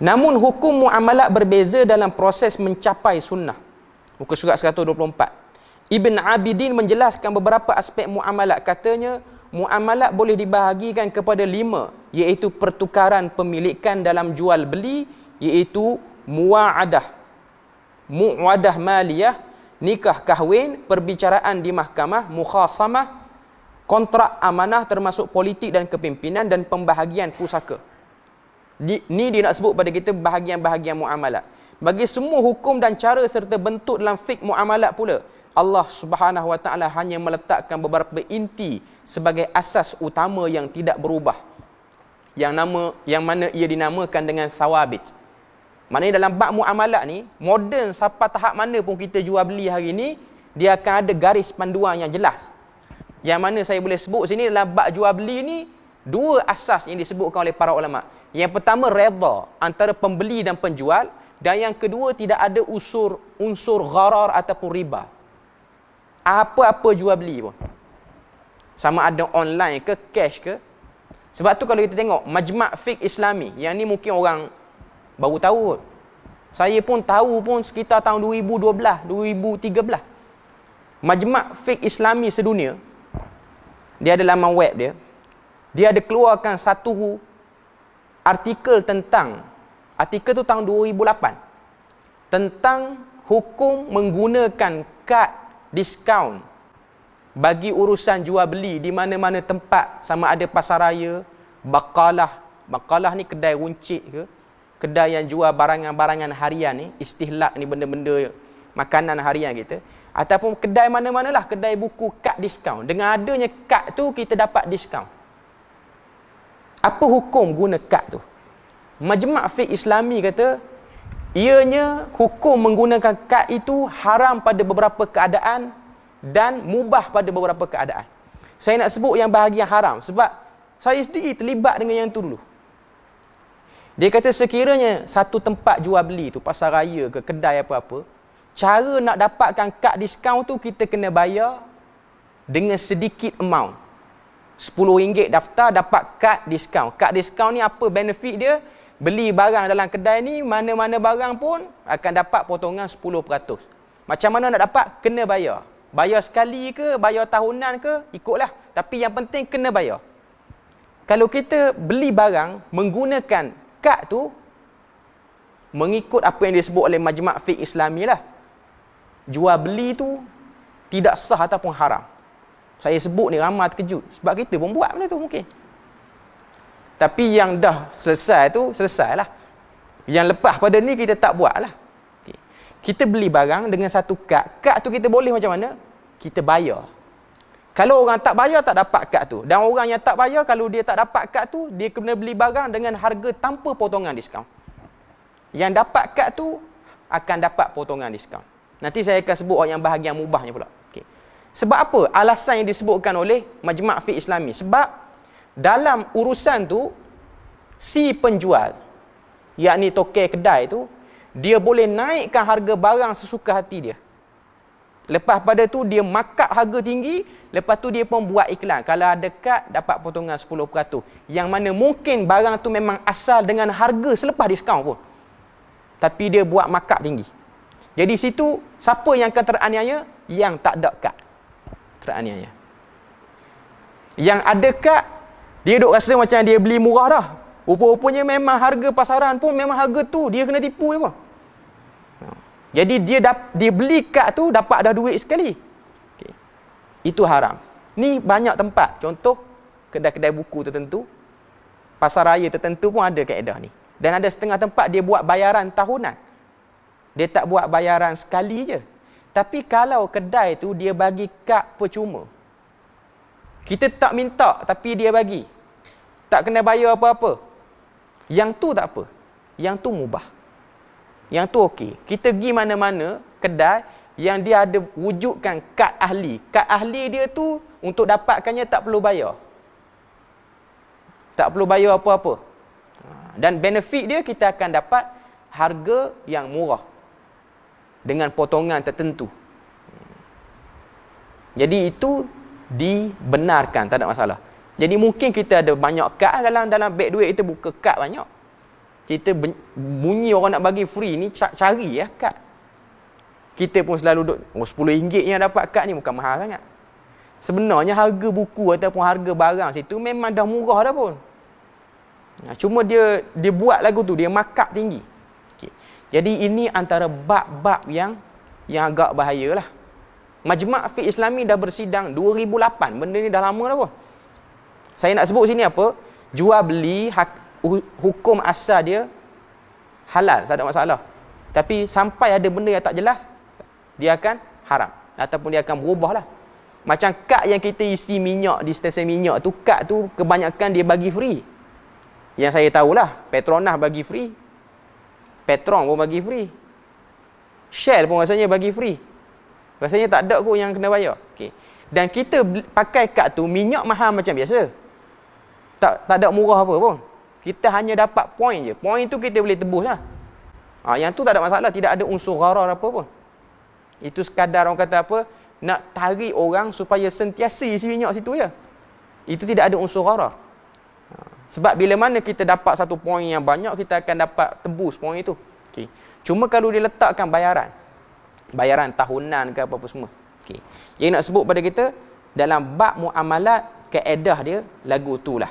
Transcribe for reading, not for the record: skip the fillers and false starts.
Namun hukum muamalat berbeza dalam proses mencapai sunnah. Muka surat 124. Ibn Abidin menjelaskan beberapa aspek muamalat. Katanya, muamalat boleh dibahagikan kepada 5, iaitu pertukaran pemilikan dalam jual beli, iaitu muwa'adah, mu'wadah maliyah, nikah kahwin, perbicaraan di mahkamah, mukhasamah, kontrak amanah termasuk politik dan kepimpinan, dan pembahagian pusaka. Ni dia nak sebut pada kita bahagian-bahagian muamalat. Bagi semua hukum dan cara serta bentuk dalam fiqh muamalat pula, Allah Subhanahu Wa Taala hanya meletakkan beberapa inti sebagai asas utama yang tidak berubah. Yang mana ia dinamakan dengan thawabit. Maknanya dalam bab muamalat ni, moden sampai tahap mana pun kita jual beli hari ni, dia akan ada garis panduan yang jelas. Yang mana saya boleh sebut sini dalam bab jual beli ni, 2 asas yang disebutkan oleh para ulama. Yang pertama, redha antara pembeli dan penjual, dan yang kedua, tidak ada unsur gharar ataupun riba. Apa-apa jual beli pun, sama ada online ke cash ke. Sebab tu kalau kita tengok Majma' Fiqh Islami, yang ni mungkin orang baru tahu kot. Saya pun tahu pun sekitar tahun 2012, 2013. Majma' Fiqh Islami sedunia, dia ada laman web dia. Dia ada keluarkan satu artikel tu tahun 2008 tentang hukum menggunakan kad diskaun bagi urusan jual beli di mana-mana tempat, sama ada pasar raya, bakalah ni kedai runcit ke, kedai yang jual barangan-barangan harian ni, istihlak ni, benda-benda makanan harian kita, ataupun kedai mana-manalah, kedai buku, kad diskaun. Dengan adanya kad tu kita dapat diskaun. Apa hukum guna kad tu? Majma' Fiqh Islami kata, ianya hukum menggunakan kad itu haram pada beberapa keadaan dan mubah pada beberapa keadaan. Saya nak sebut yang bahagian haram sebab saya sendiri terlibat dengan yang tu dulu. Dia kata sekiranya satu tempat jual beli tu, pasar raya ke kedai apa-apa, cara nak dapatkan kad diskaun tu kita kena bayar dengan sedikit amount. RM10 daftar, dapat kad diskaun. Kad diskaun ni apa benefit dia? Beli barang dalam kedai ni, mana-mana barang pun akan dapat potongan 10%. Macam mana nak dapat? Kena bayar. Bayar sekali ke, bayar tahunan ke, ikutlah. Tapi yang penting kena bayar. Kalau kita beli barang menggunakan kad tu, mengikut apa yang disebut oleh Majma' Fiqh Islami lah, jual beli tu tidak sah ataupun haram. Saya sebut ni ramai terkejut. Sebab kita pun buat benda tu mungkin. Tapi yang dah selesai tu, selesailah. Yang lepas pada ni kita tak buat lah. Okay. Kita beli barang dengan satu kad. Kad tu kita boleh macam mana? Kita bayar. Kalau orang tak bayar, tak dapat kad tu. Dan orang yang tak bayar, kalau dia tak dapat kad tu, dia kena beli barang dengan harga tanpa potongan diskaun. Yang dapat kad tu akan dapat potongan diskaun. Nanti saya akan sebut yang bahagian mubahnya pula. Okay. Sebab apa? Alasan yang disebutkan oleh Majma' Fiqh Islami. Sebab dalam urusan tu, si penjual, yakni tokai kedai tu, dia boleh naikkan harga barang sesuka hati dia. Lepas pada tu, dia markup harga tinggi. Lepas tu, dia pun buat iklan. Kalau ada kad, dapat potongan 10%. Yang mana mungkin barang tu memang asal dengan harga selepas diskaun pun. Tapi dia buat markup tinggi. Jadi situ, siapa yang akan teraniaya? Yang tak ada kad teraniaya. Yang ada kad, dia duk rasa macam dia beli murah dah. Rupa-rupanya memang harga pasaran pun memang harga tu, dia kena tipu je pun. Jadi dia beli kad tu dapat dah duit sekali. Okay. Itu haram. Ni banyak tempat. Contoh kedai-kedai buku tertentu, pasar raya tertentu pun ada kaedah ni. Dan ada setengah tempat dia buat bayaran tahunan. Dia tak buat bayaran sekali je. Tapi kalau kedai tu dia bagi kad percuma, kita tak minta tapi dia bagi, tak kena bayar apa-apa, yang tu tak apa. Yang tu mubah. Yang tu okey. Kita pergi mana-mana kedai yang dia ada wujudkan kad ahli. Kad ahli dia tu untuk dapatkannya tak perlu bayar. Tak perlu bayar apa-apa. Dan benefit dia, kita akan dapat harga yang murah dengan potongan tertentu. Jadi itu dibenarkan, tak ada masalah. Jadi mungkin kita ada banyak kad dalam beg duit kita, buka kad banyak. kita bunyi orang nak bagi free ni, cari ya kad. Kita pun selalu duduk, RM10 yang dapat kad ni bukan mahal sangat. Sebenarnya harga buku ataupun harga barang situ memang dah murah dah pun. Cuma dia buat lagu tu, dia markup tinggi. Okay. Jadi ini antara bab-bab yang agak bahayalah. Majma' Fiqh Islami dah bersidang 2008. Benda ni dah lama dah pun. Saya nak sebut sini apa? Jual beli hukum asal dia halal, tak ada masalah. Tapi sampai ada benda yang tak jelas, dia akan haram ataupun dia akan berubah lah. Macam kad yang kita isi minyak di stesen minyak tu, kad tu kebanyakan dia bagi free. Yang saya tahulah, Petronas bagi free, Petron pun bagi free, Shell pun rasanya bagi free. Rasanya tak ada kot yang kena bayar. Okay. Dan kita pakai kad tu, minyak mahal macam biasa, tak ada murah apa pun. Kita hanya dapat point je. Point tu kita boleh tebus lah. Yang tu tak ada masalah, tidak ada unsur gharar apa pun. Itu sekadar orang kata apa, nak tarik orang supaya sentiasa isi minyak situ je. Itu tidak ada unsur gharar. Sebab bila mana kita dapat satu point yang banyak, kita akan dapat tebus point itu. Okay. Cuma kalau dia letakkan bayaran tahunan ke apa-apa semua. Okay. Jadi nak sebut pada kita, dalam bab muamalat, kaedah dia lagu tu lah.